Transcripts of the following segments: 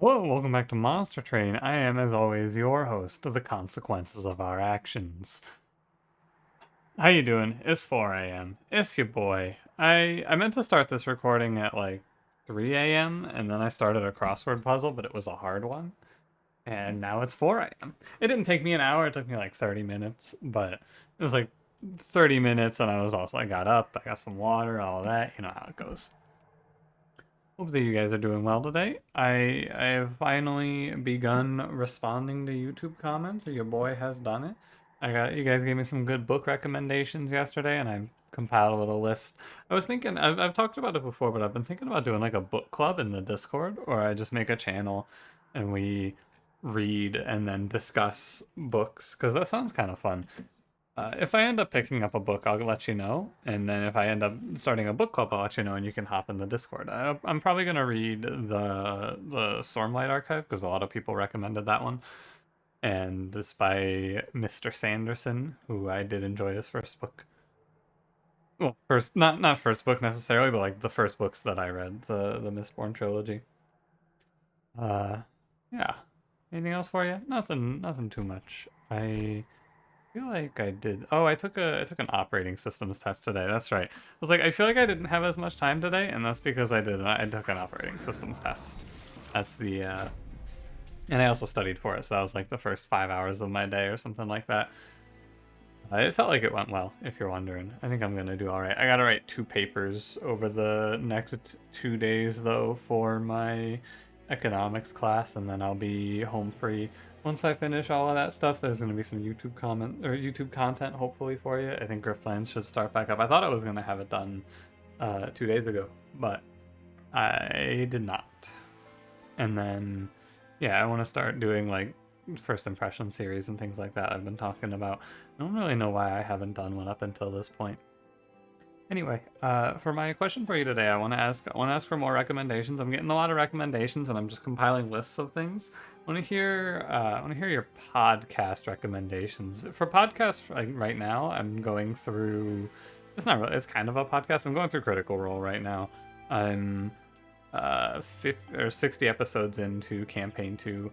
Hello, welcome back to Monster Train. I am, as always, your host of the consequences of our actions. How you doing? It's 4 a.m. It's your boy. I meant to start this recording at like 3 a.m. and then I started a crossword puzzle, but it was a hard one. And now it's 4 a.m. It didn't take me an hour, it took me like 30 minutes, but it was like 30 minutes and I got up, I got some water, all of that, you know how it goes. Hope that you guys are doing well today. I have finally begun responding to YouTube comments. Your boy has done it. You guys gave me some good book recommendations yesterday, and I compiled a little list. I was thinking I've talked about it before, but I've been thinking about doing like a book club in the Discord, or I just make a channel and we read and then discuss books because that sounds kind of fun. If I end up picking up a book, I'll let you know. And then if I end up starting a book club, I'll let you know, and you can hop in the Discord. I'm probably gonna read the Stormlight Archive because a lot of people recommended that one, and it's by Mr. Sanderson, who I did enjoy his first book. Well, first not first book necessarily, but like the first books that I read, the Mistborn trilogy. Uh, yeah. Anything else for you? Nothing too much. I feel like I did. Oh, I took an operating systems test today. That's right. I was like, I feel like I didn't have as much time today, and that's because I took an operating systems test. That's the and I also studied for it, so that was like the first 5 hours of my day or something like that. It felt like it went well, if you're wondering. I think I'm gonna do all right. I gotta write 2 papers over the next 2 days though for my economics class, and then I'll be home free. Once I finish all of that stuff, there's gonna be some YouTube content hopefully for you. I think Griftlands should start back up. I thought I was gonna have it done 2 days ago, but I did not. And then yeah, I want to start doing like first impression series and things like that I've been talking about. I don't really know why I haven't done one up until this point. Anyway, for my question for you today, I want to ask for more recommendations. I'm getting a lot of recommendations, and I'm just compiling lists of things. I want to hear your podcast recommendations. For podcasts, like right now, I'm going through. It's not really. It's kind of a podcast. I'm going through Critical Role right now. I'm 50 or 60 episodes into campaign 2,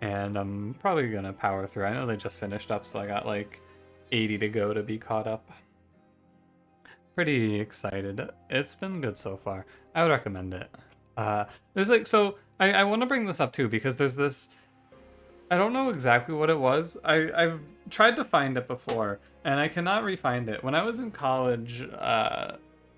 and I'm probably gonna power through. I know they just finished up, so I got like 80 to go to be caught up. Pretty excited. It's been good so far. I would recommend it. There's like so I want to bring this up too because there's this. I don't know exactly what it was. I've tried to find it before and I cannot re-find it. When I was in college,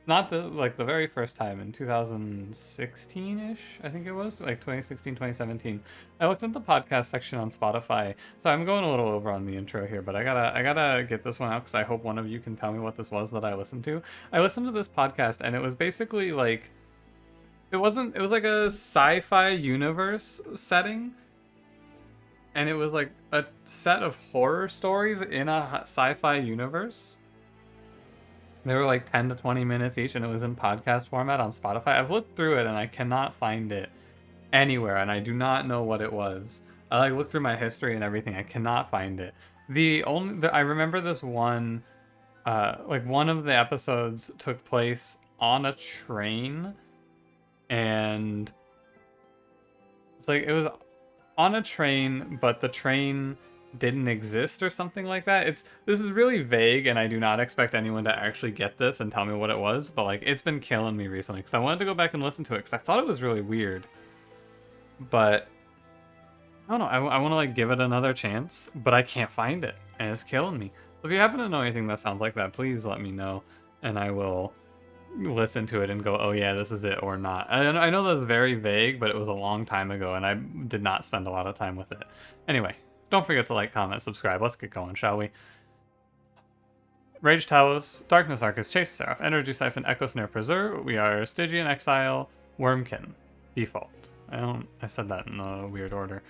not the very first time in 2016ish, I think it was like 2016, 2017. I looked at the podcast section on Spotify. So I'm going a little over on the intro here, but I gotta get this one out because I hope one of you can tell me what this was that I listened to. I listened to this podcast and it was basically like it was like a sci-fi universe setting, and it was like a set of horror stories in a sci-fi universe. They were like 10 to 20 minutes each, and it was in podcast format on Spotify. I've looked through it and I cannot find it anywhere, and I do not know what it was. I like looked through my history and everything. I cannot find it. I remember this one, like one of the episodes took place on a train, and it's like it was on a train, but the train didn't exist or something like that. This is really vague, and I do not expect anyone to actually get this and tell me what it was, but like it's been killing me recently because I wanted to go back and listen to it because I thought it was really weird. But I don't know, I want to like give it another chance, but I can't find it, and it's killing me. So if you happen to know anything that sounds like that, please let me know, and I will listen to it and go, oh yeah, this is it, or not. I know that's very vague, but it was a long time ago, and I did not spend a lot of time with it. Anyway, don't forget to like, comment, subscribe. Let's get going, shall we? Rage Talos, Darkness Arcus, Chase Seraph, Energy Siphon, Echo Snare, Preserve. We are Stygian, Exile, Wurmkin. Default. I said that in a weird order.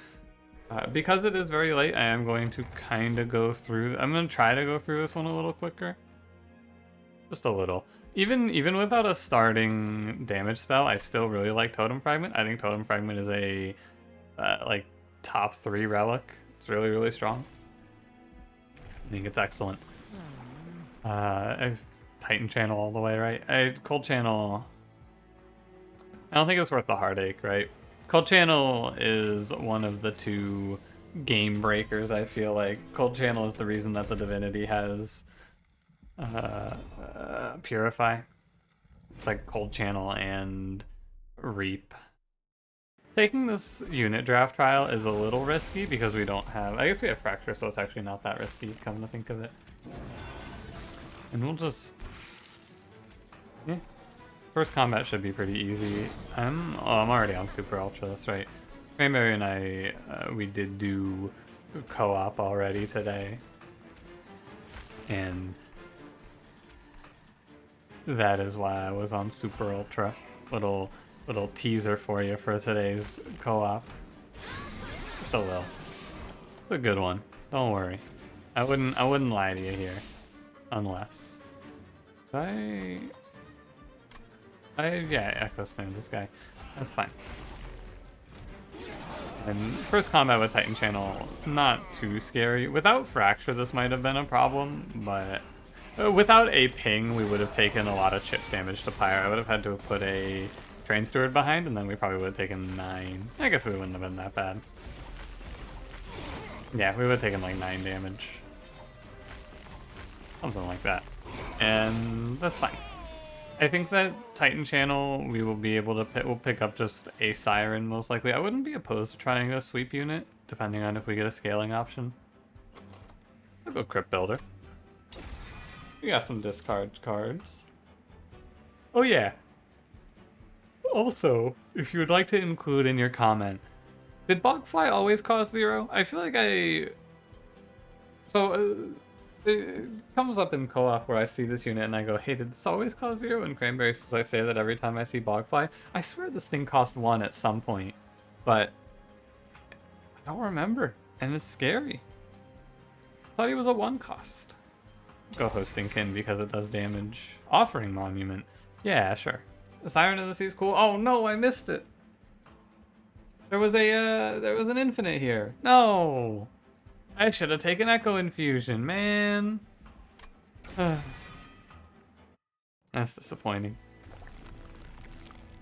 Because it is very late, I am going to kind of go through. I'm going to try to go through this one a little quicker. Just a little. Even without a starting damage spell, I still really like Totem Fragment. I think Totem Fragment is a like top 3 relic. It's really, really strong. I think it's excellent. I Titan Channel all the way, right? Cold Channel. I don't think it's worth the heartache, right? Cold Channel is one of the two game breakers, I feel like. Cold Channel is the reason that the Divinity has Purify. It's like Cold Channel and Reap. Taking this unit draft trial is a little risky because we don't have... I guess we have Fracture, so it's actually not that risky, come to think of it. And we'll just... yeah. First combat should be pretty easy. I'm already on Super Ultra, that's right. Cranberry and I, we did do co-op already today. And that is why I was on Super Ultra. Little teaser for you for today's co-op. Just a little. It's a good one. Don't worry. I wouldn't lie to you here. Unless. Yeah, Echo Snare this guy. That's fine. And first combat with Titan Channel, not too scary. Without Fracture, this might have been a problem, but without a ping, we would have taken a lot of chip damage to Pyre. I would have had to have put a Train Steward behind, and then we probably would have taken 9. I guess we wouldn't have been that bad. Yeah, we would have taken like 9 damage. Something like that. And that's fine. I think that Titan Channel, we will be able to we'll pick up just a Siren most likely. I wouldn't be opposed to trying a sweep unit, depending on if we get a scaling option. I'll go Crypt Builder. We got some discard cards. Oh yeah. Also, if you would like to include in your comment, did Bogfly always cost 0? I feel like it comes up in co-op where I see this unit and I go, hey, did this always cost 0? And Cranberry says I say that every time I see Bogfly. I swear this thing cost 1 at some point, but I don't remember, and it's scary. I thought he was a 1 cost. Go Hostingkin because it does damage. Offering Monument. Yeah, sure. The Siren of the Sea is cool. Oh no, I missed it. There was an infinite here. No. I should have taken Echo Infusion, man. That's disappointing.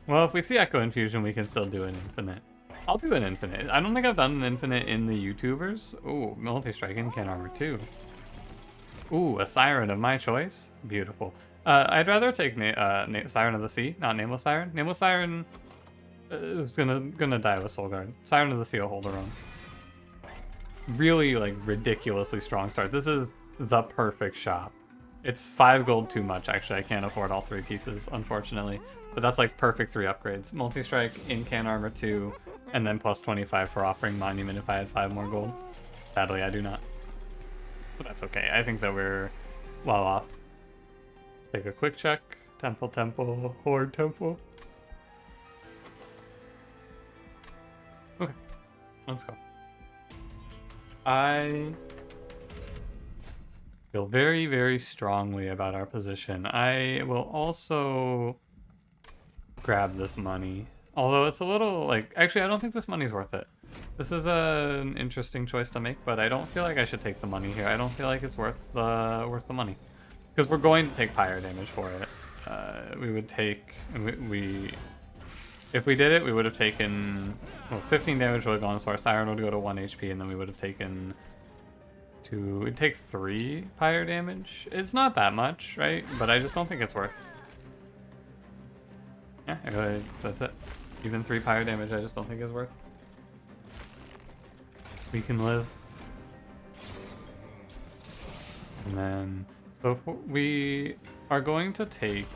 Well, if we see Echo Infusion, we can still do an infinite. I'll do an infinite. I don't think I've done an infinite in the YouTubers. Ooh, multi-strike in can armor too. Ooh, a Siren of my choice. Beautiful. I'd rather take Siren of the Sea, not Nameless Siren. Nameless Siren is gonna die with Soul Guard. Siren of the Sea will hold her own. Really, like, ridiculously strong start. This is the perfect shop. It's 5 gold too much, actually. I can't afford all 3 pieces, unfortunately. But that's like perfect 3 upgrades. Multi-strike, in-can armor 2, and then plus 25 for offering monument if I had 5 more gold. Sadly, I do not. But that's okay. I think that we're well off. Let's take a quick check. Temple, Horde Temple. Okay, let's go. I feel very, very strongly about our position. I will also grab this money. Although it's a little, like, actually I don't think this money's worth it. This is an interesting choice to make, but I don't feel like I should take the money here. I don't feel like it's worth the money. Because we're going to take pyre damage for it. We would take, if we did it, we would have taken, well, 15 damage would have gone, so our Siren would go to 1 HP, and then we would have taken it'd take 3 pyre damage. It's not that much, right? But I just don't think it's worth. Yeah, that's it. Even 3 pyre damage, I just don't think is worth. We can live. And then, so if we are going to take,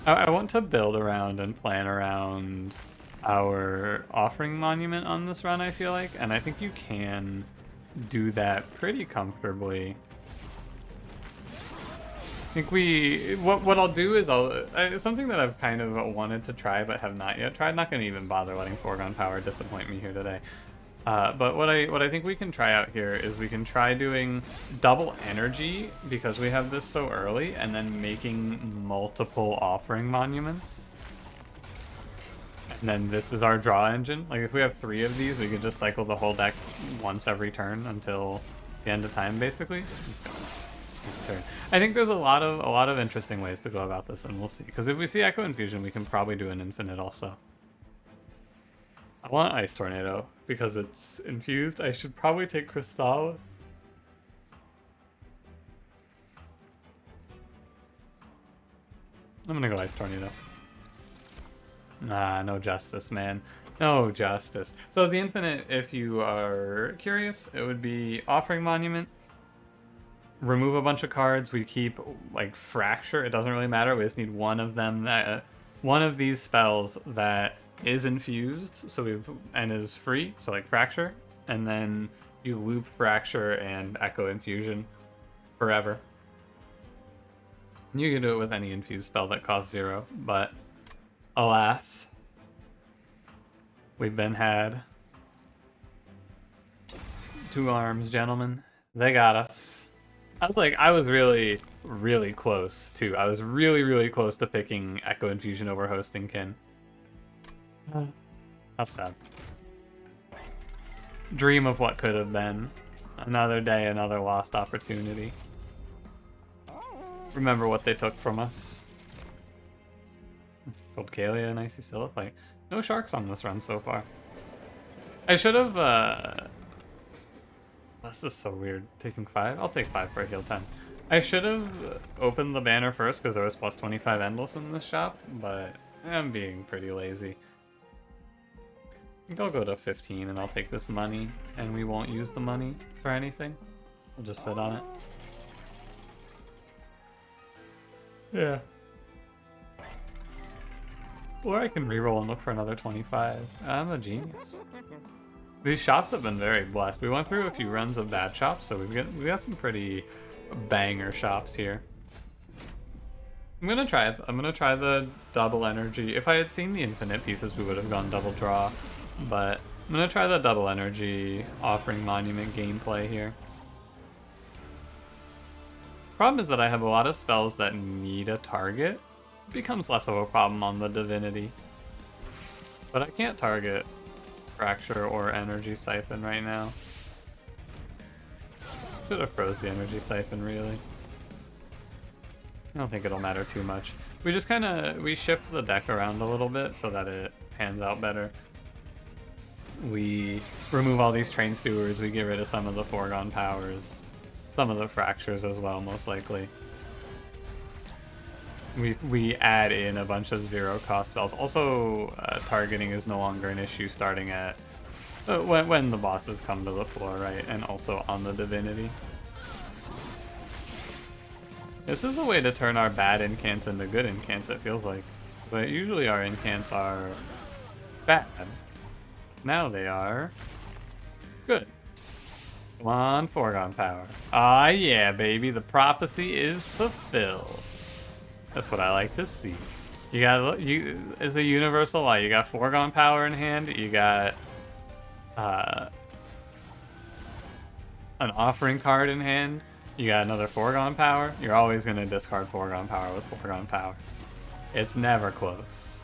I want to build around and plan around our offering monument on this run, I feel like, and I think you can do that pretty comfortably. I think what I'll do is something that I've kind of wanted to try but have not yet tried. Not going to even bother letting Foregone Power disappoint me here today. But what I think we can try out here is we can try doing double energy because we have this so early, and then making multiple offering monuments. And then this is our draw engine. Like if we have 3 of these, we could just cycle the whole deck once every turn until the end of time, basically. I think there's a lot of interesting ways to go about this, and we'll see. Because if we see Echo Infusion, we can probably do an infinite also. I want Ice Tornado because it's infused. I should probably take Crystal. I'm gonna go Ice Tornado. Nah, no justice, man. No justice. So the infinite, if you are curious, it would be Offering Monument. Remove a bunch of cards. We keep like Fracture. It doesn't really matter. We just need one of them that one of these spells that is infused, and is free. So like Fracture, and then you loop Fracture and Echo Infusion forever. You can do it with any infused spell that costs 0, but alas, we've been had. 2 arms, gentlemen. They got us. I was really, really close too. I was really, really close to picking Echo Infusion over Hosting Kin. How sad. Dream of what could have been. Another day, another lost opportunity. Remember what they took from us. Gold Kalia and Icy Siliphyte. No sharks on this run so far. I should have, this is so weird. Taking 5? I'll take 5 for a heal 10. I should have opened the banner first because there was plus 25 endless in this shop, but I'm being pretty lazy. I think I'll go to 15 and I'll take this money, and we won't use the money for anything. We'll just sit on it. Yeah. Or I can reroll and look for another 25. I'm a genius. These shops have been very blessed. We went through a few runs of bad shops, so we got some pretty banger shops here. I'm gonna try it. I'm gonna try the double energy. If I had seen the infinite pieces, we would have gone double draw. But I'm gonna try the double energy Offering Monument gameplay here. Problem is that I have a lot of spells that need a target. It becomes less of a problem on the Divinity. But I can't target Fracture or Energy Siphon right now. Should have froze the Energy Siphon, really. I don't think it'll matter too much. We just we shift the deck around a little bit so that it pans out better. We remove all these Train Stewards, we get rid of some of the foregone powers. Some of the Fractures as well, most likely. We add in a bunch of 0-cost spells. Also, targeting is no longer an issue starting at when the bosses come to the floor, right? And also on the Divinity. This is a way to turn our bad incants into good incants, it feels like. Because usually our incants are bad. Now they are good. Come on, foregone power. Ah, yeah, baby. The prophecy is fulfilled. That's what I like to see. It's a universal law. You got foregone power in hand. You got an offering card in hand. You got another foregone power. You're always going to discard foregone power with foregone power. It's never close.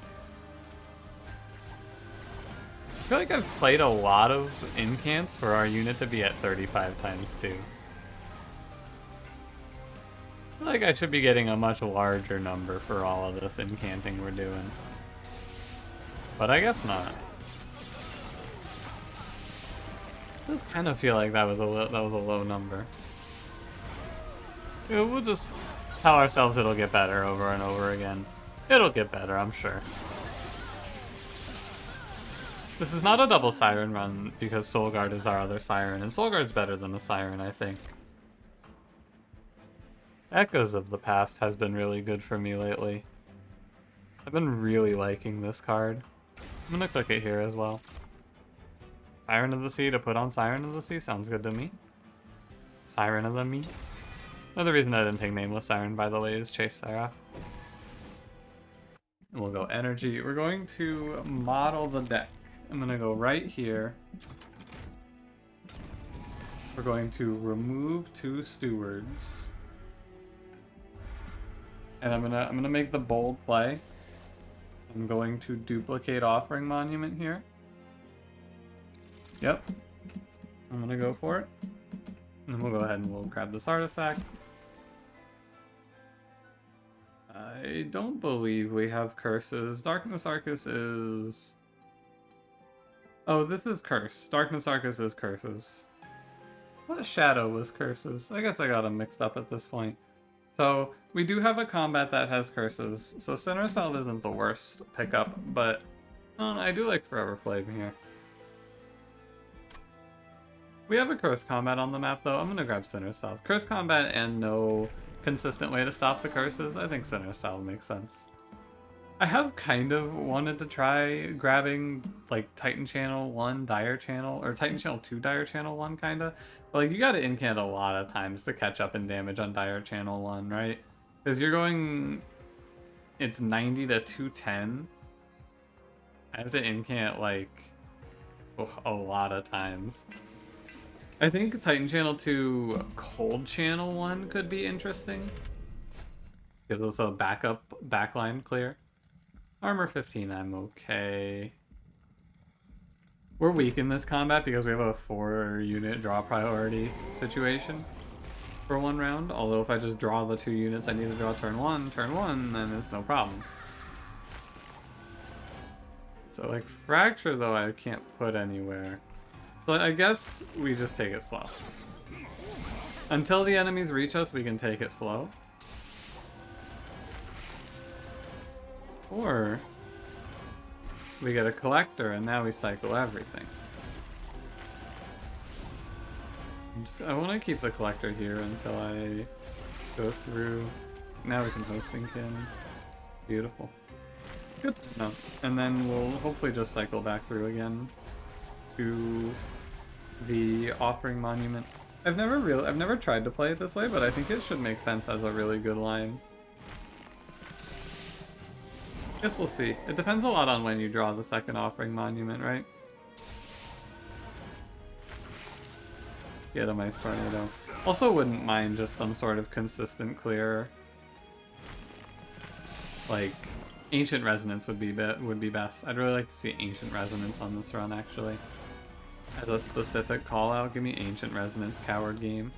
I feel like I've played a lot of incants for our unit to be at 35 times 2. I feel like I should be getting a much larger number for all of this incanting we're doing. But I guess not. I just kind of feel like that was a low number. Yeah, we'll just tell ourselves it'll get better over and over again. It'll get better, I'm sure. This is not a double Siren run because Soulguard is our other Siren, and Soulguard's better than the Siren, I think. Echoes of the Past has been really good for me lately. I've been really liking this card. I'm gonna click it here as well. Siren of the Sea to put on Siren of the Sea sounds good to me. Siren of the Me. Another reason I didn't take Nameless Siren, by the way, is Chase Seraph. And we'll go Energy. We're going to model the deck. I'm gonna go right here. We're going to remove 2 stewards. And I'm gonna make the bold play. I'm going to duplicate Offering Monument here. Yep. I'm gonna go for it. And we'll go ahead and we'll grab this artifact. I don't believe we have curses. Darkness Arcus is Oh, this is Curse. Darkness Arcus is Curses. What Shadow was Curses? I guess I got them mixed up at this point. So, we do have a combat that has Curses, so Sinner Salve isn't the worst pickup, but I do like Forever Flame here. We have a Curse combat on the map, though. I'm gonna grab Sinner Salve. Curse combat and no consistent way to stop the curses. I think Sinner Salve makes sense. I have kind of wanted to try grabbing, like, Titan Channel 1 Dire Channel, or Titan Channel 2 Dire Channel 1, kinda. But, like, you gotta incant a lot of times to catch up in damage on Dire Channel 1, right? Because you're going... It's 90 to 210. I have to incant, like, a lot of times. I think Titan Channel 2 Cold Channel 1 could be interesting. Gives us a backline clear. Armor 15, I'm okay. We're weak in this combat because we have a 4-unit draw priority situation for one round. Although if I just draw the 2 units I need to draw turn 1, then it's no problem. So like Fracture though I can't put anywhere. So I guess we just take it slow. Until the enemies reach us, we can take it slow. Or we get a collector and now we cycle everything. I want to keep the collector here until I go through. Now we can hosting kin. Beautiful. Good to know. And then we'll hopefully just cycle back through again to the Offering Monument. I've never tried to play it this way, but I think it should make sense as a really good line. Guess we'll see. It depends a lot on when you draw the second Offering Monument, right? Get a Ice Tornado. Also wouldn't mind just some sort of consistent clear. Like, Ancient Resonance would be best. I'd really like to see Ancient Resonance on this run, actually. As a specific call out, give me Ancient Resonance Coward Game.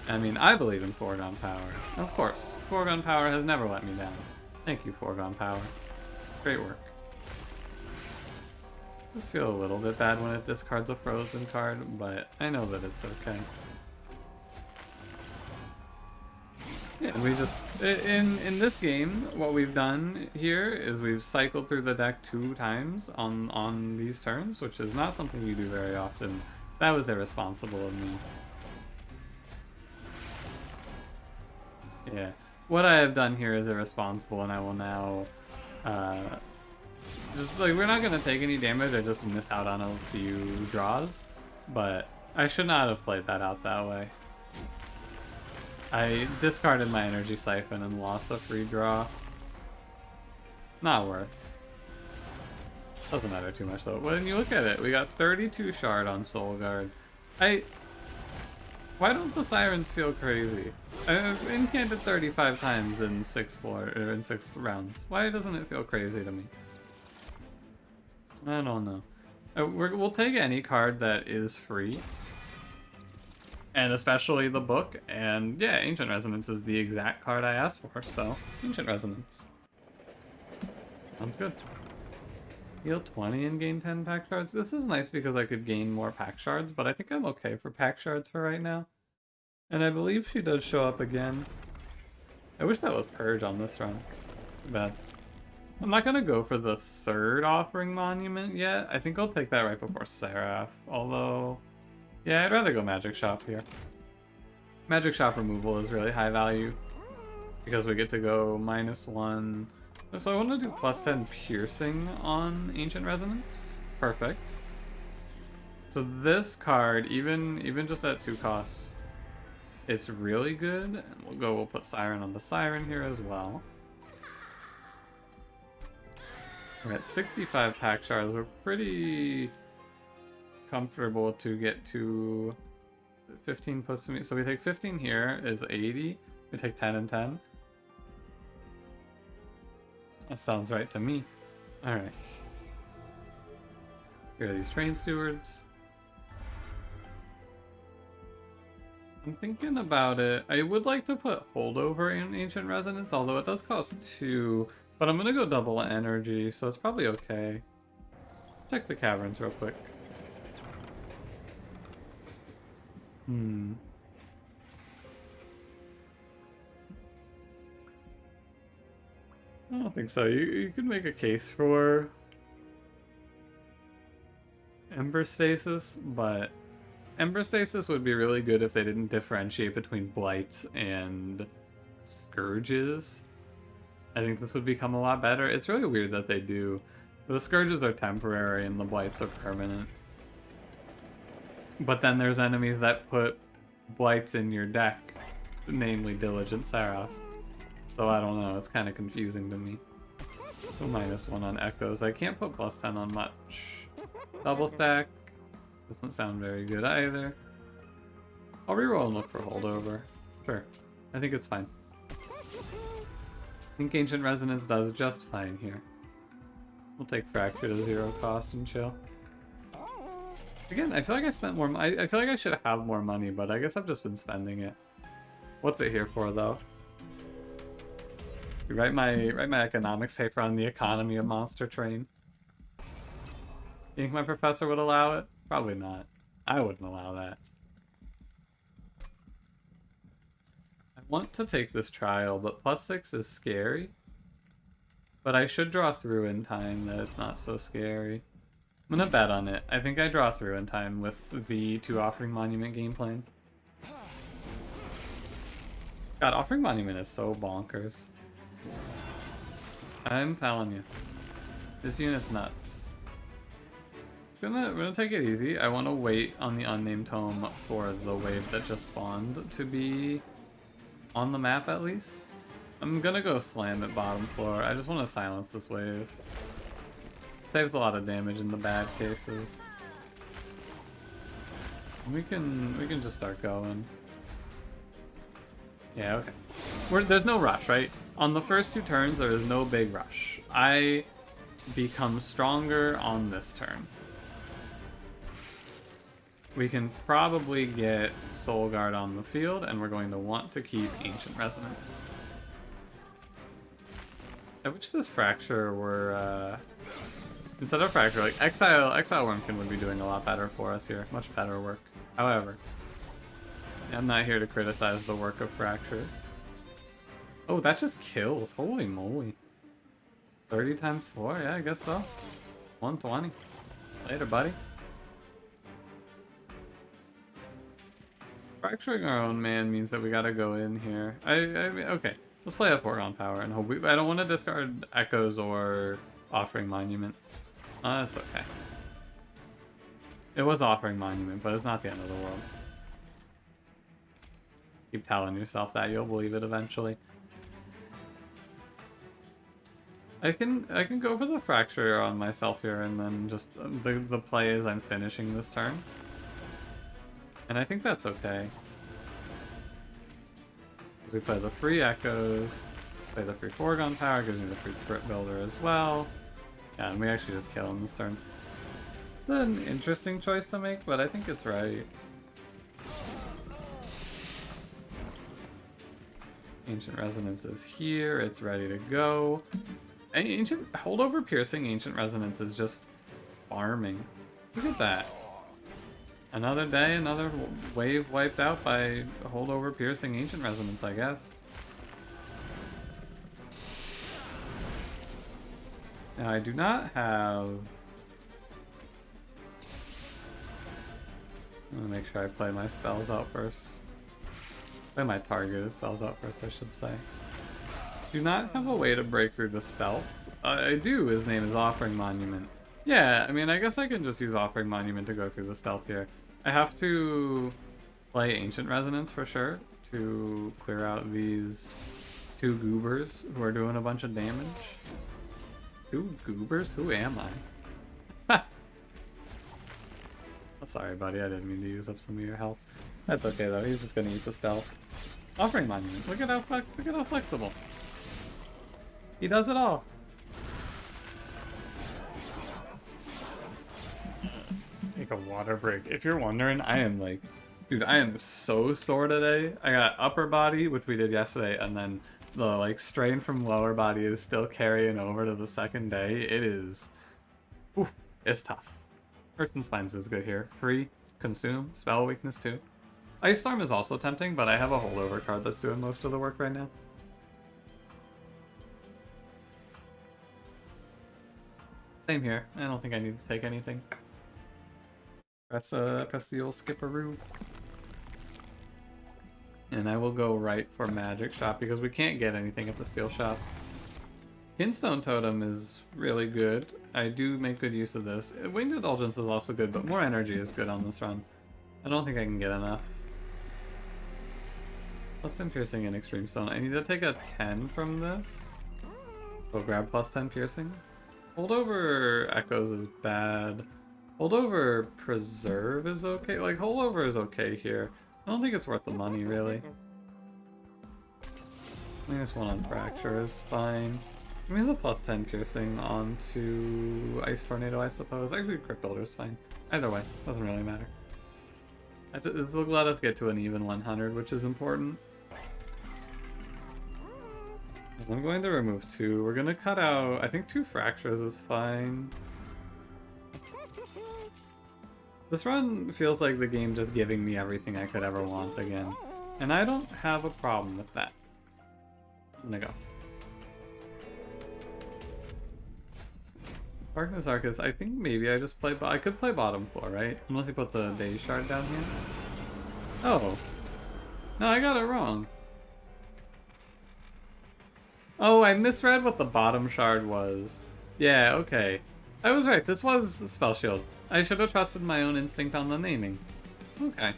I mean, I believe in Foregone Power. Of course, Foregone Power has never let me down. Thank you, Foregone Power. Great work. I just feel a little bit bad when it discards a frozen card, but I know that it's okay. Yeah, we just... In this game, what we've done here is we've cycled through the deck 2 times on these turns, which is not something you do very often. That was irresponsible of me. Yeah. What I have done here is irresponsible, and I will now... just, like, we're not going to take any damage, I just miss out on a few draws. But I should not have played that out that way. I discarded my Energy Siphon and lost a free draw. Not worth. Doesn't matter too much though. When you look at it, we got 32 shard on Soul Guard. Why don't the Sirens feel crazy? I've incanted 35 times in 6 rounds. Why doesn't it feel crazy to me? I don't know. We'll take any card that is free. And especially the book, and yeah, Ancient Resonance is the exact card I asked for, so Ancient Resonance. Sounds good. Heal 20 and gain 10 pack shards. This is nice because I could gain more pack shards, but I think I'm okay for pack shards for right now. And I believe she does show up again. I wish that was Purge on this run. Too bad. I'm not gonna go for the 3rd Offering Monument yet. I think I'll take that right before Seraph, although... yeah, I'd rather go Magic Shop here. Magic Shop removal is really high value because we get to go -1. So I want to do +10 piercing on Ancient Resonance. Perfect. So this card, even just at 2 costs, it's really good. And we'll put Siren on the Siren here as well. We're at 65 pack shards. We're pretty comfortable to get to 15 puts me. So we take 15 here is 80. We take 10 and 10. That sounds right to me. Alright. Here are these Train Stewards. I'm thinking about it. I would like to put Holdover in Ancient Resonance, although it does cost 2. But I'm gonna go double energy, so it's probably okay. Check the caverns real quick. I don't think so. You could make a case for Ember Stasis, but Ember Stasis would be really good if they didn't differentiate between Blights and Scourges. I think this would become a lot better. It's really weird that they do. The Scourges are temporary and the Blights are permanent. But then there's enemies that put Blights in your deck, namely Diligent Seraph. So I don't know, it's kind of confusing to me. So -1 on Echoes. I can't put +10 on much. Double stack doesn't sound very good either. I'll reroll and look for holdover. Sure, I think it's fine. I think Ancient Resonance does just fine here. We'll take Fracture to 0 cost and chill. Again, I feel like I spent more. I feel like I should have more money, but I guess I've just been spending it. What's it here for, though? You write my economics paper on the economy of Monster Train. You think my professor would allow it? Probably not. I wouldn't allow that. I want to take this trial, but +6 is scary. But I should draw through in time that it's not so scary. I'm gonna bet on it. I think I draw through in time with the 2 Offering Monument game plan. God, Offering Monument is so bonkers. I'm telling you. This unit's nuts. We're gonna take it easy. I want to wait on the Unnamed Tome for the wave that just spawned to be on the map at least. I'm gonna go slam at bottom floor. I just want to silence this wave. Saves a lot of damage in the bad cases. We can just start going. Yeah, okay. There's no rush, right? On the first 2 turns, there is no big rush. I become stronger on this turn. We can probably get Soul Guard on the field, and we're going to want to keep Ancient Resonance. I wish this Fracture were, instead of Fracture, like, Exile Wurmkin would be doing a lot better for us here. Much better work. However, I'm not here to criticize the work of Fractures. Oh, that just kills. Holy moly. 30 times 4? Yeah, I guess so. 120. Later, buddy. Fracturing our own man means that we gotta go in here. Okay. Let's play a Foregone Power and hope I don't want to discard Echoes or Offering Monument. That's okay. It was Offering Monument, but it's not the end of the world. Keep telling yourself that, you'll believe it eventually. I can go for the Fracture on myself here, and then just the play is I'm finishing this turn. And I think that's okay. We play the free Echoes, play the free Foregone Power, gives me the free Crit Builder as well. Yeah, and we actually just kill him this turn. It's an interesting choice to make, but I think it's right. Ancient Resonance is here, it's ready to go. Ancient Holdover Piercing Ancient Resonance is just farming. Look at that. Another day, another wave wiped out by Holdover Piercing Ancient Resonance, I guess. Now, I do not have... I'm gonna make sure I play my spells out first. Play my targeted spells out first, I should say. Do not have a way to break through the stealth. I do, his name is Offering Monument. Yeah, I mean, I guess I can just use Offering Monument to go through the stealth here. I have to play Ancient Resonance for sure to clear out these 2 goobers who are doing a bunch of damage. 2 goobers? Who am I? Oh, sorry, buddy. I didn't mean to use up some of your health. That's okay though. He's just gonna eat the stealth. Offering Monument. Look at how flexible. He does it all. Take a water break. If you're wondering, I am dude, I am so sore today. I got upper body, which we did yesterday, and then the like strain from lower body is still carrying over to the second day, it is, oof, it's tough. Earth and Spines is good here. Free, consume, spell weakness too. Ice Storm is also tempting, but I have a holdover card that's doing most of the work right now. Same here. I don't think I need to take anything. Press the old skipperoo. And I will go right for Magic Shop because we can't get anything at the Steel Shop. Kinstone Totem is really good. I do make good use of this. Winged Indulgence is also good, but more energy is good on this run. I don't think I can get enough. Plus 10 Piercing and Extreme Stone. I need to take a 10 from this. So grab plus 10 Piercing. Holdover Echoes is bad. Holdover Preserve is okay. Like, Holdover is okay here. I don't think it's worth the money, really. Minus 1 on Fracture is fine. Give me the plus 10 Piercing onto Ice Tornado, I suppose. Actually, Crypt Builder is fine. Either way, doesn't really matter. This will let us get to an even 100, which is important. I'm going to remove 2. We're going to cut out, I think 2 Fractures is fine. This run feels like the game just giving me everything I could ever want again. And I don't have a problem with that. I'm gonna go. Darkness Arcus, I think maybe I just play, I could play bottom floor, right? Unless he puts a Day Shard down here. Oh. No, I got it wrong. Oh, I misread what the bottom shard was. Yeah, okay. I was right, this was Spell Shield. I should have trusted my own instinct on the naming. Okay.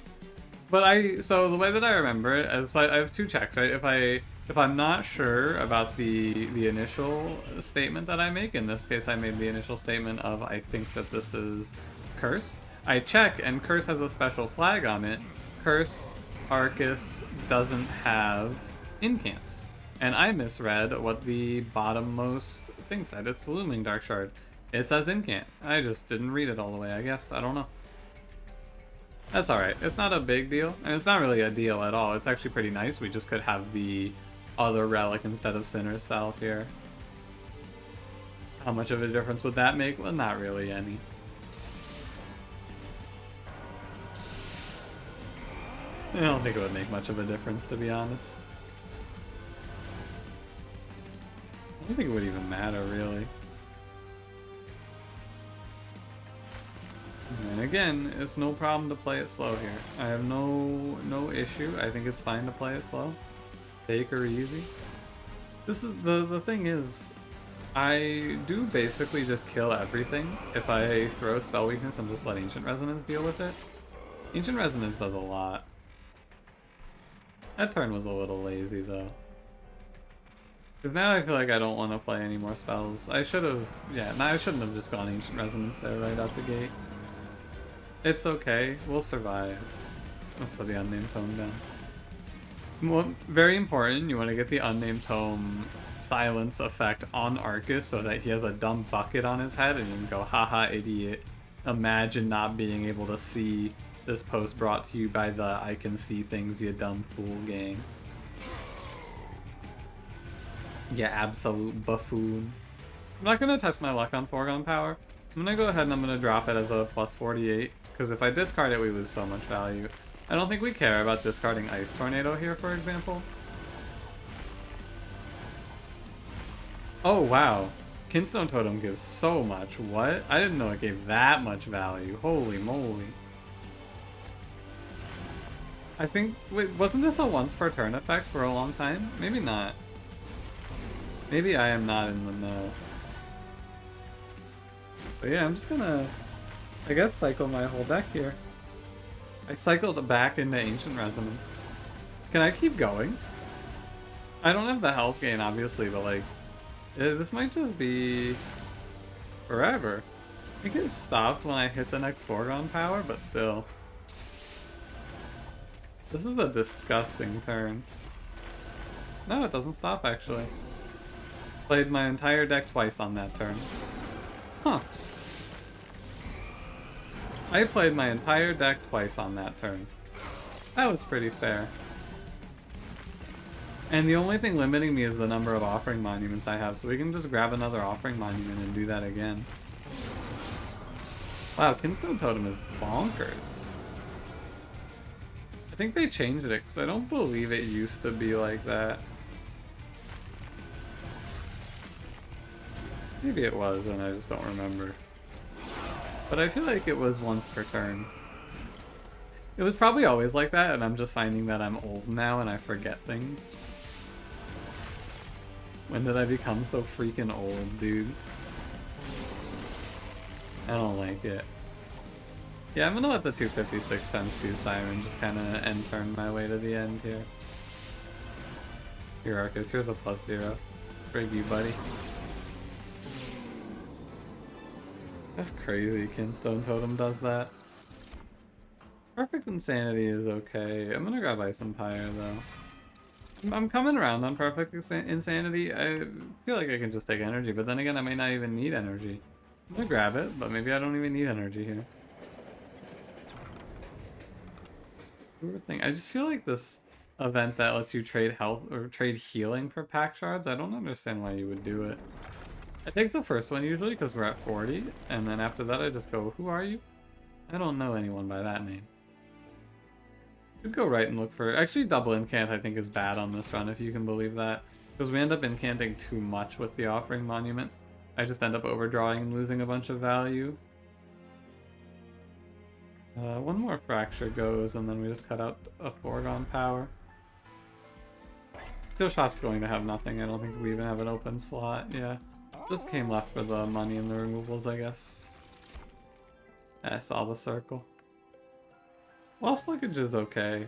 But so the way that I remember it, is I have 2 checks, right? If I'm not sure about the initial statement that I make, in this case I made the initial statement of I think that this is Curse, I check and Curse has a special flag on it. Curse Arcus doesn't have incants. And I misread what the bottommost thing said. It's the Looming Dark Shard. It says incant. I just didn't read it all the way, I guess. I don't know. That's alright. It's not a big deal. And it's not really a deal at all. It's actually pretty nice. We just could have the other relic instead of Sinner's Salve here. How much of a difference would that make? Well, not really any. I don't think it would make much of a difference, to be honest. I don't think it would even matter, really. And again, it's no problem to play it slow here. I have no issue. I think it's fine to play it slow. Take her easy. This is the thing is, I do basically just kill everything. If I throw Spell Weakness and just let Ancient Resonance deal with it. Ancient Resonance does a lot. That turn was a little lazy though. Because now I feel like I don't want to play any more spells. I should have, yeah, now I shouldn't have just gone Ancient Resonance there right out the gate. It's okay, we'll survive. Let's put the Unnamed Tome down. Well, very important, you want to get the Unnamed Tome silence effect on Arcus so that he has a dumb bucket on his head and you can go, haha, idiot. Imagine not being able to see this post brought to you by the I can see things, you dumb fool gang. Yeah, absolute buffoon. I'm not going to test my luck on Foregone Power. I'm going to go ahead and I'm going to drop it as a plus 48. Because if I discard it, we lose so much value. I don't think we care about discarding Ice Tornado here, for example. Oh, wow. Kinstone Totem gives so much. What? I didn't know it gave that much value. Holy moly. I think... Wait, wasn't this a once per turn effect for a long time? Maybe not. Maybe I am not in the know. But yeah, I'm just gonna... I guess cycle my whole deck here. I cycled back into Ancient Resonance. Can I keep going? I don't have the health gain, obviously, but like, this might just be forever. I think it stops when I hit the next Foregone Power, but still. This is a disgusting turn. No, it doesn't stop, actually. Played my entire deck twice on that turn. Huh. I played my entire deck twice on that turn. That was pretty fair. And the only thing limiting me is the number of offering monuments I have, so we can just grab another offering monument and do that again. Wow, Kinstone Totem is bonkers. I think they changed it, because I don't believe it used to be like that. Maybe it was, and I just don't remember. But I feel like it was once per turn. It was probably always like that, and I'm just finding that I'm old now and I forget things. When did I become so freaking old, dude? I don't like it. Yeah, I'm gonna let the 256 times 2 Siren just kind of end turn my way to the end here. Here, Arcus, here's a +0. For you, buddy. That's crazy, Kinstone Totem does that. Perfect Insanity is okay. I'm gonna grab Ice Empire, though. I'm coming around on Perfect Insanity. I feel like I can just take energy, but then again, I may not even need energy. I'm gonna grab it, but maybe I don't even need energy here. Weird thing. I just feel like this event that lets you trade health or trade healing for pack shards, I don't understand why you would do it. I take the first one usually because we're at 40, and then after that I just go, who are you? I don't know anyone by that name. Could go right and look for... Actually, double incant I think is bad on this run, if you can believe that. Because we end up incanting too much with the Offering Monument. I just end up overdrawing and losing a bunch of value. One more Fracture goes, and then we just cut out a Foregone Power. Steel Shop's going to have nothing. I don't think we even have an open slot. Yeah. Just came left for the money and the removals, I guess. I saw the circle. Lost Luggage is okay.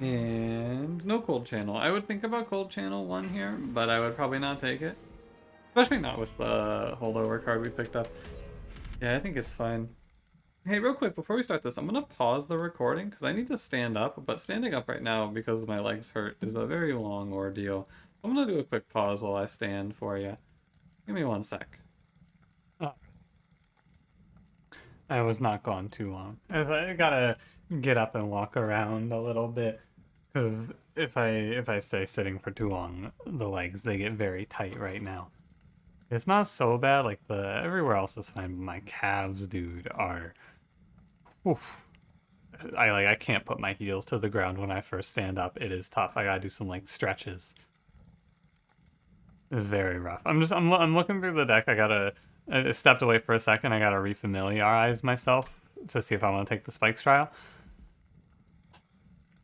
And no Cold Channel. I would think about Cold Channel 1 here, but I would probably not take it. Especially not with the holdover card we picked up. Yeah, I think it's fine. Hey, real quick, before we start this, I'm going to pause the recording because I need to stand up, but standing up right now because my legs hurt is a very long ordeal. So I'm going to do a quick pause while I stand for you. Give me 1 sec. Oh. I was not gone too long. I gotta get up and walk around a little bit. Because if I stay sitting for too long, the legs, they get very tight right now. It's not so bad, like everywhere else is fine, but my calves, dude, are... Oof. I can't put my heels to the ground when I first stand up. It is tough. I gotta do some, like, stretches. It's very rough. I'm looking through the deck. I stepped away for a second. I gotta refamiliarize myself to see if I want to take the Spikes trial.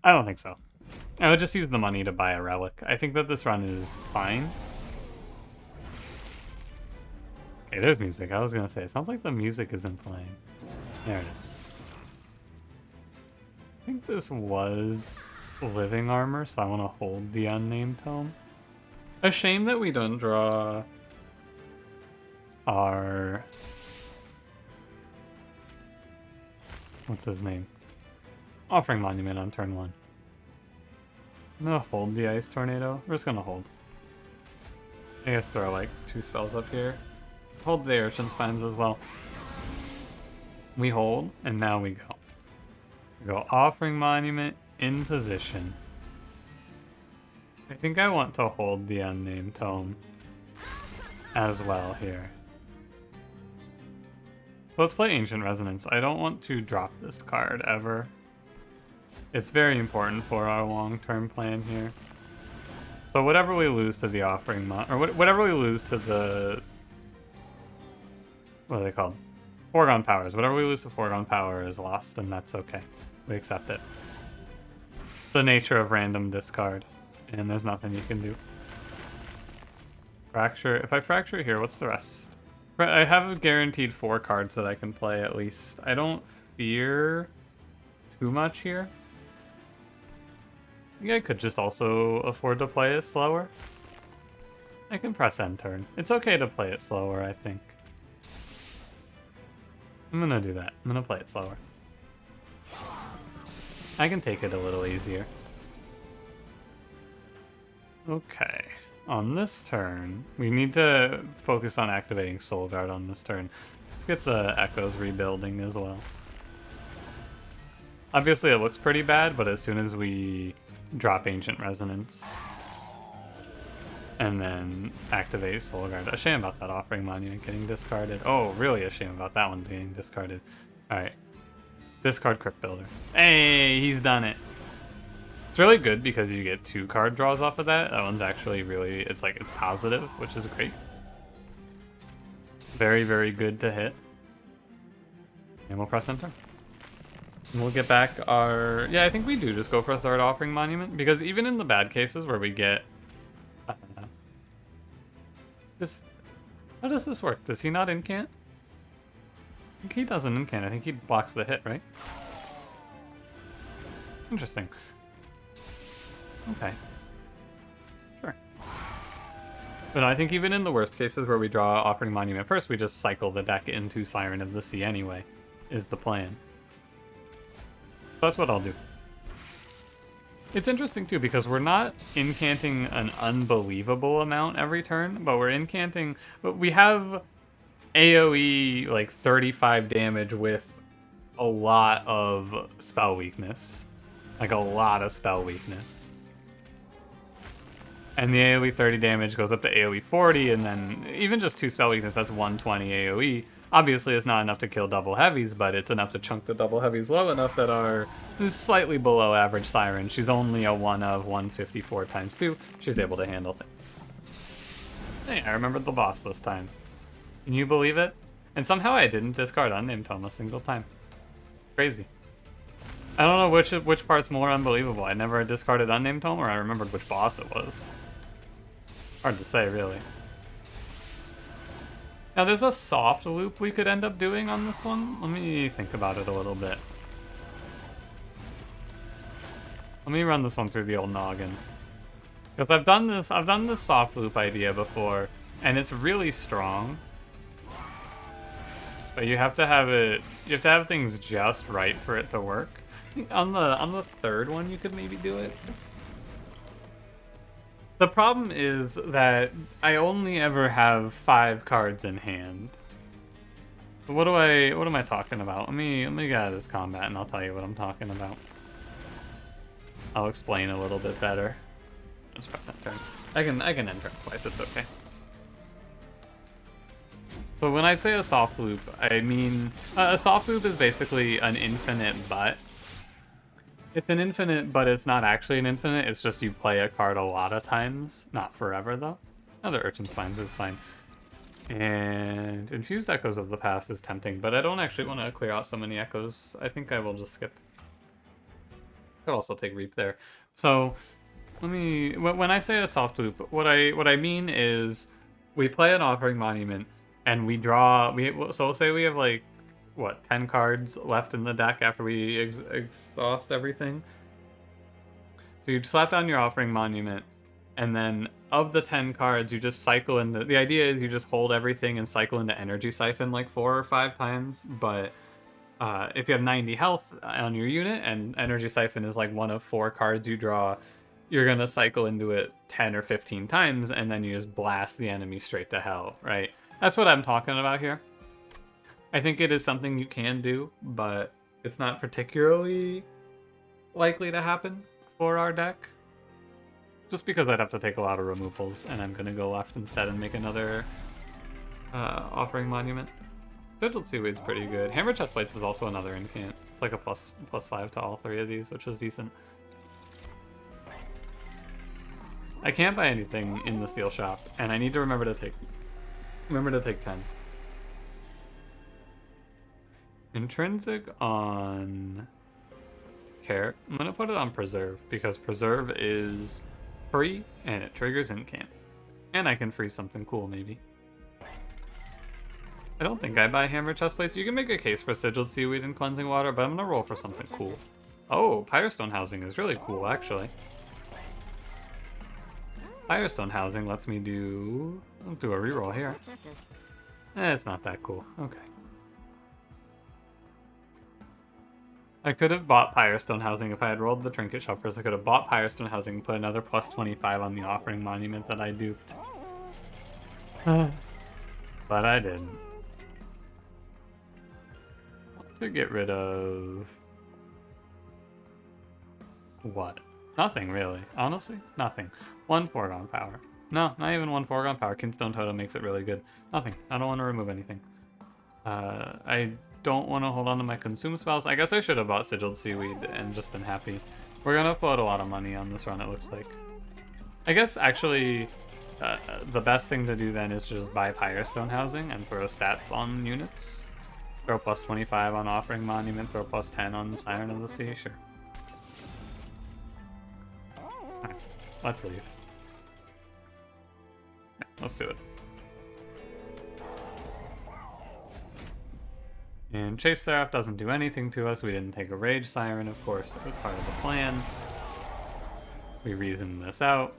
I don't think so. I would just use the money to buy a relic. I think that this run is fine. Okay, there's music. I was gonna say, it sounds like the music isn't playing. There it is. I think this was living armor, so I want to hold the unnamed tome. A shame that we don't draw our... What's his name? Offering Monument on turn 1. I'm gonna hold the Ice Tornado. We're just gonna hold. I guess throw like 2 spells up here. Hold the Urchin Spines as well. We hold, and now we go. We go Offering Monument in position. I think I want to hold the Unnamed Tome as well here. So let's play Ancient Resonance. I don't want to drop this card ever. It's very important for our long-term plan here. So whatever we lose to the Offering or whatever we lose to the... What are they called? Foregone Powers. Whatever we lose to Foregone Power is lost, and that's okay. We accept it. It's the nature of random discard, and there's nothing you can do. Fracture. If I fracture here, what's the rest? I have guaranteed 4 cards that I can play at least. I don't fear too much here. I think I could just also afford to play it slower. I can press end turn. It's okay to play it slower, I think. I'm gonna do that. I'm gonna play it slower. I can take it a little easier. Okay. On this turn, we need to focus on activating Soul Guard on this turn. Let's get the Echoes rebuilding as well. Obviously it looks pretty bad, but as soon as we drop Ancient Resonance and then activate Soul Guard. A shame about that Offering Monument getting discarded. Oh, really a shame about that one being discarded. Alright. Discard Crypt Builder. Hey, he's done it. It's really good because you get 2 card draws off of that. That one's actually really, it's positive, which is great. Very, very good to hit. And we'll press enter. And we'll get back our... Yeah, I think we do just go for a 3rd Offering Monument, because even in the bad cases where we get... How does this work? Does he not incant? I think he doesn't incant. I think he blocks the hit, right? Interesting. Okay. Sure. But I think even in the worst cases where we draw Offering Monument first, we just cycle the deck into Siren of the Sea anyway, is the plan. So that's what I'll do. It's interesting too, because we're not incanting an unbelievable amount every turn, but we're incanting... But we have AoE like 35 damage with a lot of spell weakness. Like a lot of spell weakness. And the AoE 30 damage goes up to AoE 40, and then even just 2 spell weakness, that's 120 AoE. Obviously, it's not enough to kill double heavies, but it's enough to chunk the double heavies low enough that are slightly below average Siren. She's only a 1 of 154 times 2. She's able to handle things. Hey, I remembered the boss this time. Can you believe it? And somehow I didn't discard Unnamed Tome a single time. Crazy. I don't know which part's more unbelievable. I never discarded Unnamed Tome, or I remembered which boss it was. Hard to say, really. Now, there's a soft loop we could end up doing on this one. Let me think about it a little bit. Let me run this one through the old noggin. Because I've done this soft loop idea before, and it's really strong. But you have to have things just right for it to work. I think on the 3rd one you could maybe do it. The problem is that I only ever have 5 cards in hand. What am I talking about? Let me get out of this combat and I'll tell you what I'm talking about. I'll explain a little bit better. Just press enter. I can enter twice, it's okay. So when I say a soft loop, I mean a soft loop is basically an infinite but. It's an infinite, but it's not actually an infinite. It's just you play a card a lot of times. Not forever, though. Another Urchin Spines is fine. And Infused Echoes of the Past is tempting, but I don't actually want to clear out so many Echoes. I think I will just skip. Could also take Reap there. So, when I say a soft loop, what I mean is we play an Offering Monument, and we draw... So say we have, like, what, 10 cards left in the deck after we exhaust everything? So you slap down your Offering Monument, and then of the 10 cards, you just cycle into... The idea is you just hold everything and cycle into Energy Siphon like 4 or 5 times, but if you have 90 health on your unit, and Energy Siphon is like 1 of 4 cards you draw, you're going to cycle into it 10 or 15 times, and then you just blast the enemy straight to hell, right? That's what I'm talking about here. I think it is something you can do, but it's not particularly likely to happen for our deck. Just because I'd have to take a lot of removals, and I'm going to go left instead and make another Offering Monument. Sigiled Seaweed's pretty good. Hammer Chestplates is also another incant. It's like a plus 5 to all 3 of these, which is decent. I can't buy anything in the steel shop, and I need to remember to take 10. Intrinsic on Care. I'm gonna put it on Preserve because Preserve is free and it triggers incant. And I can freeze something cool maybe. I don't think I buy Hammer Chestplates. You can make a case for Sigiled Seaweed and Cleansing Water, but I'm gonna roll for something cool. Oh, Pyrestone Housing is really cool actually. Firestone Housing lets me do... I'll do a reroll here. It's not that cool. Okay. I could have bought Pyrestone Housing if I had rolled the Trinket Shufflers. I could have bought Pyrestone Housing and put another plus 25 on the Offering Monument that I duped. But I didn't. To get rid of... What? Nothing, really. Honestly, nothing. One foregone power. No, not even one foregone power. Kinstone Totem makes it really good. Nothing. I don't want to remove anything. I don't want to hold on to my consume spells. I guess I should have bought Sigilled Seaweed and just been happy. We're gonna float a lot of money on this run, it looks like. I guess, actually, the best thing to do then is just buy Firestone Housing and throw stats on units. Throw plus 25 on Offering Monument, throw plus 10 on Siren of the Sea, sure. Alright, let's leave. Yeah, let's do it. And Chase Seraph doesn't do anything to us. We didn't take a Rage Siren, of course. It was part of the plan. We reasoned this out.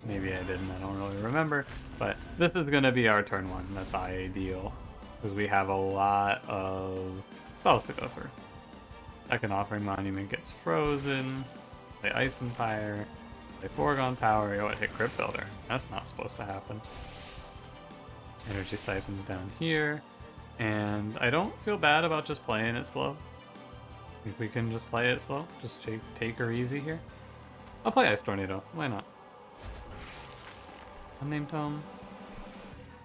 Maybe I didn't, I don't really remember. But this is going to be our turn 1. That's ideal. Because we have a lot of spells to go through. Second Offering Monument gets frozen. Play Ice Empire. Play Foregone Power. Oh, it hit Crypt Builder. That's not supposed to happen. Energy Siphon's down here. And I don't feel bad about just playing it slow. If we can just play it slow, just take her easy here. I'll play Ice Tornado, why not? Unnamed Tome.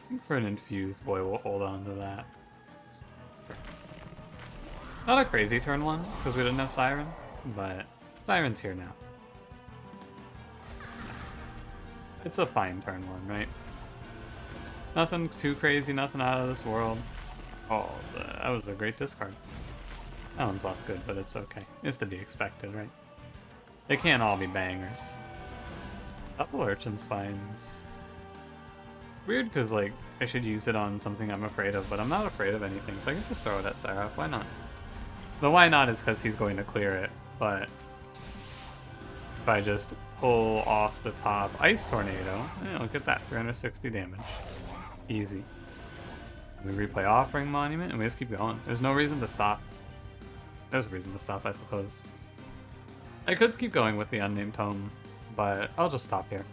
I think for an infused boy, we'll hold on to that. Not a crazy turn 1, because we didn't have Siren, but Siren's here now. It's a fine turn 1, right? Nothing too crazy, nothing out of this world. Oh, that was a great discard. That one's less good, but it's okay. It's to be expected, right? They can't all be bangers. Double Urchin Spines. Weird, because, like, I should use it on something I'm afraid of, but I'm not afraid of anything, so I can just throw it at Seraph. Why not? The why not is because he's going to clear it, but if I just pull off the top Ice Tornado, look at that, 360 damage. Easy. We replay Offering Monument, and we just keep going. There's no reason to stop. There's a reason to stop, I suppose. I could keep going with the Unnamed Tome, but I'll just stop here.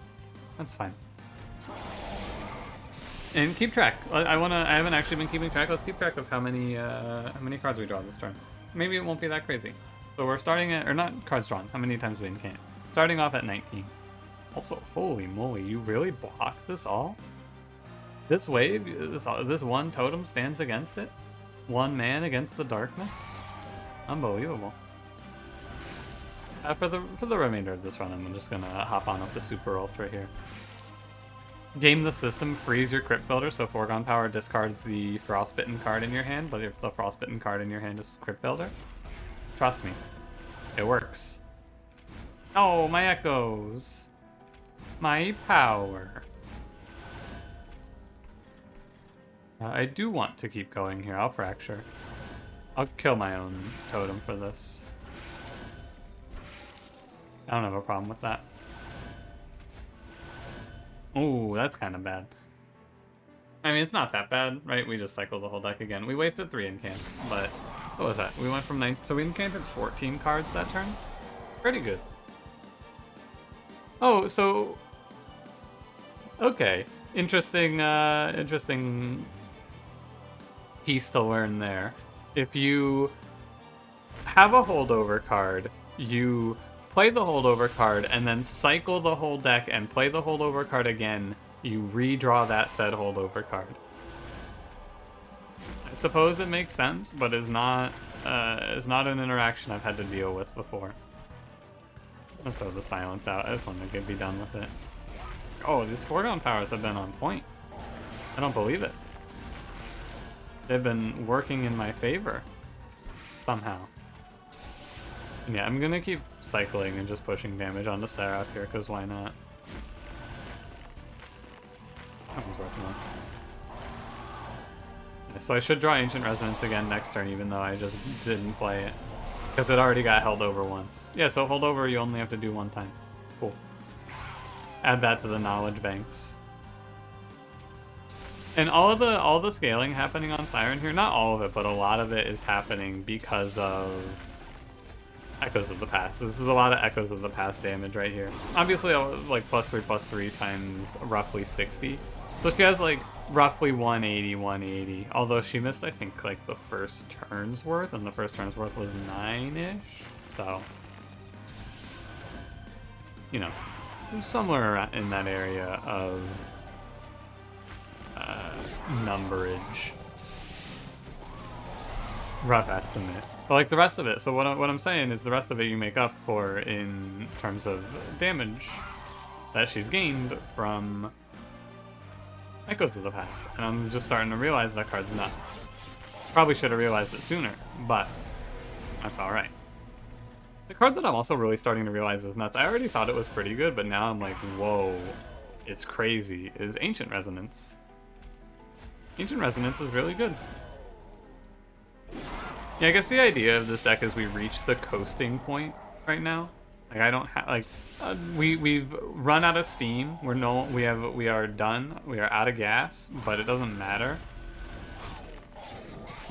That's fine. And keep track. I haven't actually been keeping track. Let's keep track of how many cards we draw this turn. Maybe it won't be that crazy. So we're starting at, or not cards drawn, how many times we incant. Starting off at 19. Also, holy moly, you really blocked this all? This wave, this one totem stands against it? One man against the darkness? Unbelievable. For the remainder of this run, I'm just gonna hop on up the Super Ultra here. Game the system, freeze your Crypt Builder, so Foregone Power discards the Frostbitten card in your hand, but if the Frostbitten card in your hand is Crypt Builder, trust me, it works. Oh, my echoes. My power. I do want to keep going here. I'll Fracture. I'll kill my own totem for this. I don't have a problem with that. Ooh, that's kind of bad. I mean, it's not that bad, right? We just cycled the whole deck again. We wasted 3 incants, but what was that? We went from 9, so we incanted 14 cards that turn? Pretty good. Oh, so... Okay. Interesting piece to learn there. If you have a holdover card, you play the holdover card and then cycle the whole deck and play the holdover card again, you redraw that said holdover card. I suppose it makes sense, but it's not an interaction I've had to deal with before. I'll throw the silence out. I just want to be done with it. Oh, these Foregone Powers have been on point. I don't believe it. They've been working in my favor. Somehow. Yeah, I'm gonna keep cycling and just pushing damage onto Seraph here, because why not? That one's working well. Yeah, so I should draw Ancient Resonance again next turn, even though I just didn't play it. Because it already got held over once. Yeah, so hold over you only have to do one time. Cool. Add that to the knowledge banks. And all the scaling happening on Siren here, not all of it, but a lot of it is happening because of Echoes of the Past. So this is a lot of Echoes of the Past damage right here. Obviously, like +3/+3 times roughly 60. So she has like roughly 180. Although she missed, I think, like the first turn's worth, and the first turn's worth was 9-ish. So you know, somewhere in that area of numberage. Rough estimate. But like the rest of it, so what I'm saying is the rest of it you make up for in terms of damage that she's gained from Echoes of the Past. And I'm just starting to realize that card's nuts. Probably should have realized it sooner, but that's alright. The card that I'm also really starting to realize is nuts, I already thought it was pretty good, but now I'm like, whoa, it's crazy, is Ancient Resonance. Ancient Resonance is really good. Yeah, I guess the idea of this deck is we reach the coasting point right now. Like I don't have like we've run out of steam. We are done. We are out of gas, but it doesn't matter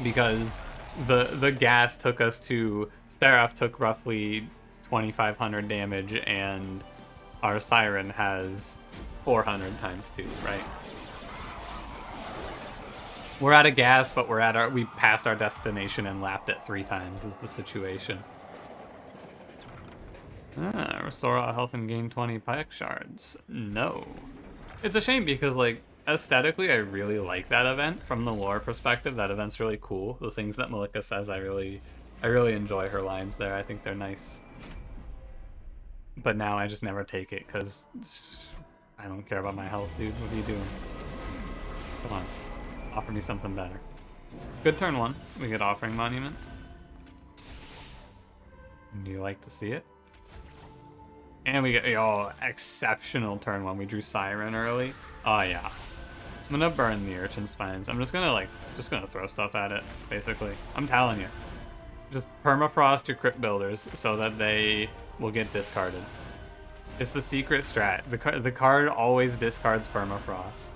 because the gas took us to Seraph took roughly 2,500 damage, and our Siren has 400 times 2, right? We're out of gas, but we passed our destination and lapped it 3 times is the situation. Restore all health and gain 20 pike shards. No. It's a shame because, like, aesthetically, I really like that event. From the lore perspective, that event's really cool. The things that Malika says, I really enjoy her lines there. I think they're nice. But now I just never take it because I don't care about my health, dude. What are you doing? Come on. Offer me something better. Good turn 1. We get Offering Monument. Do you like to see it? And we get, exceptional turn 1. We drew Siren early. Oh yeah. I'm gonna burn the Urchin Spines. I'm just gonna throw stuff at it, basically. I'm telling you. Just permafrost your Crypt Builders so that they will get discarded. It's the secret strat. The card always discards permafrost.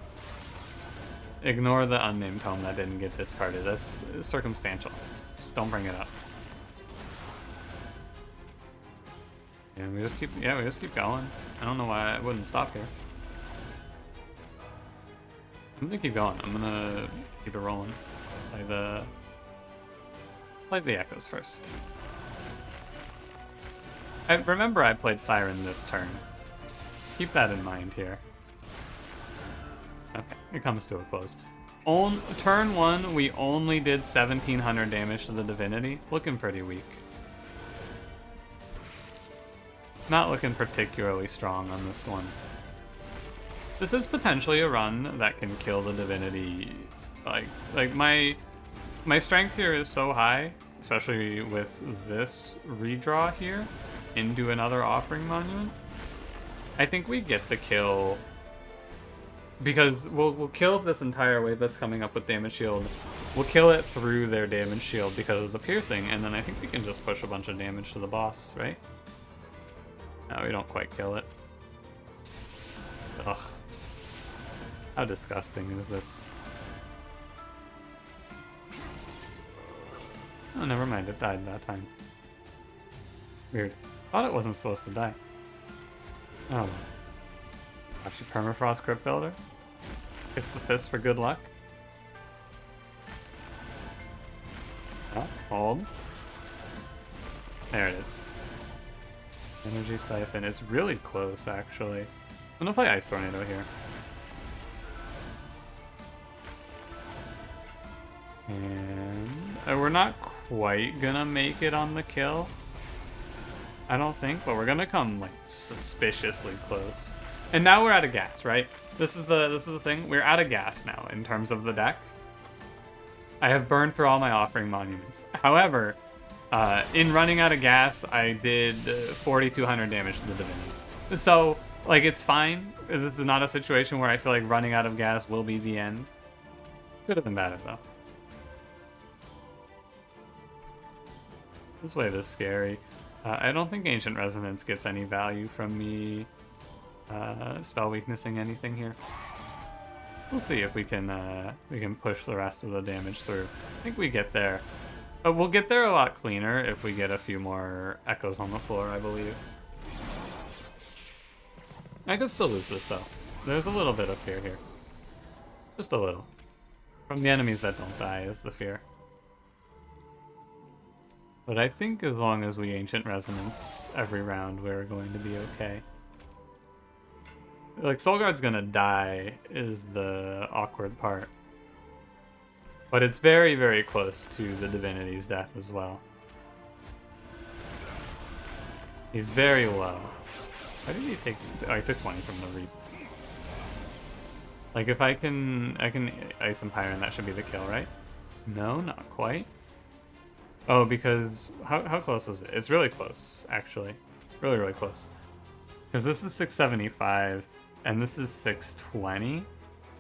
Ignore the unnamed tome that didn't get discarded. That's circumstantial. Just don't bring it up. And we just keep going. I don't know why I wouldn't stop here. I'm gonna keep going. I'm gonna keep it rolling. Play the Echoes first. I remember I played Siren this turn. Keep that in mind here. Okay, it comes to a close. Turn 1, we only did 1,700 damage to the Divinity. Looking pretty weak. Not looking particularly strong on this one. This is potentially a run that can kill the Divinity. Like my strength here is so high, especially with this redraw here into another Offering Monument. I think we get the kill because we'll kill this entire wave that's coming up with damage shield. We'll kill it through their damage shield because of the piercing, and then I think we can just push a bunch of damage to the boss, right? No, we don't quite kill it. Ugh. How disgusting is this? Oh, never mind. It died that time. Weird. Thought it wasn't supposed to die. Oh. Actually, Permafrost Crypt Builder. Kiss the fist for good luck. Oh, hold. There it is. Energy Siphon. It's really close, actually. I'm gonna play Ice Tornado here. And we're not quite gonna make it on the kill, I don't think, but we're gonna come like suspiciously close. And now we're out of gas, right? This is the thing. We're out of gas now in terms of the deck. I have burned through all my Offering Monuments. However, in running out of gas, I did 4,200 damage to the Divinity. So, like, it's fine. This is not a situation where I feel like running out of gas will be the end. Could have been better, though. This wave is scary. I don't think Ancient Resonance gets any value from me spell weaknessing anything here. We'll see if we can push the rest of the damage through. I think we get there. But we'll get there a lot cleaner if we get a few more Echoes on the floor, I believe. I could still lose this, though. There's a little bit of fear here. Just a little. From the enemies that don't die is the fear. But I think as long as we Ancient Resonance every round, we're going to be okay. Like, Soulguard's gonna die is the awkward part. But it's very, very close to the Divinity's death as well. He's very low. Why did he take... Oh, he took 20 from the Reap. Like, if I can Ice Empire, and that should be the kill, right? No, not quite. Oh, because... How close is it? It's really close, actually. Really, really close. Because this is 675, and this is 620.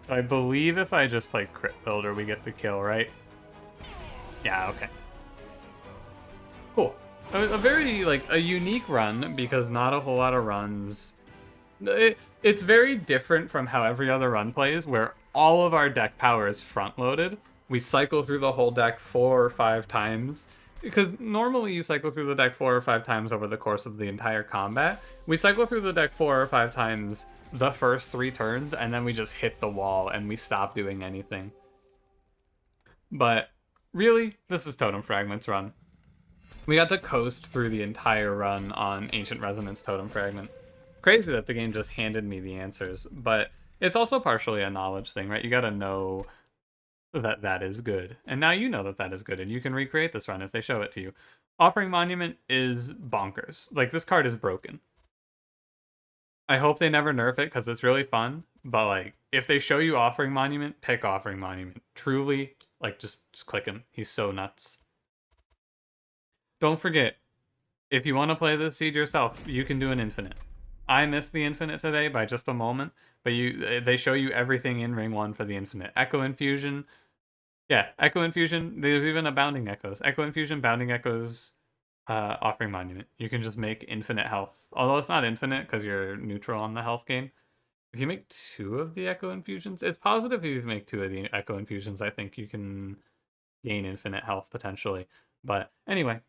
So I believe if I just play Crit Builder, we get the kill, right? Yeah, okay. Cool. A very, like, a unique run, because not a whole lot of runs... It's very different from how every other run plays, where all of our deck power is front-loaded. We cycle through the whole deck 4 or 5 times. Because normally you cycle through the deck 4 or 5 times over the course of the entire combat. We cycle through the deck 4 or 5 times the first 3 turns, and then we just hit the wall and we stop doing anything. But really, this is Totem Fragment's run. We got to coast through the entire run on Ancient Resonance Totem Fragment. Crazy that the game just handed me the answers, but it's also partially a knowledge thing, right? You gotta know that that is good. And now you know that that is good, and you can recreate this run if they show it to you. Offering Monument is bonkers. Like, this card is broken. I hope they never nerf it, because it's really fun, but, like, if they show you Offering Monument, pick Offering Monument. Truly, like, just click him. He's so nuts. Don't forget, if you want to play this seed yourself, you can do an infinite. I missed the infinite today by just a moment, but they show you everything in Ring 1 for the infinite. Echo Infusion. Yeah, Echo Infusion. There's even a Bounding Echoes. Echo Infusion, Bounding Echoes, Offering Monument. You can just make infinite health. Although it's not infinite because you're neutral on the health gain. If you make 2 of the Echo Infusions, it's positive if you make 2 of the Echo Infusions, I think you can gain infinite health potentially. But anyway,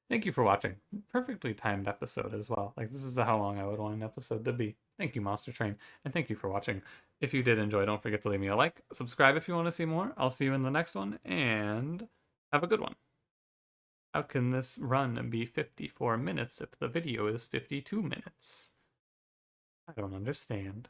thank you for watching. Perfectly timed episode as well. Like, this is how long I would want an episode to be. Thank you, Monster Train, and thank you for watching. If you did enjoy, don't forget to leave me a like. Subscribe if you want to see more. I'll see you in the next one, and have a good one. How can this run be 54 minutes if the video is 52 minutes? I don't understand.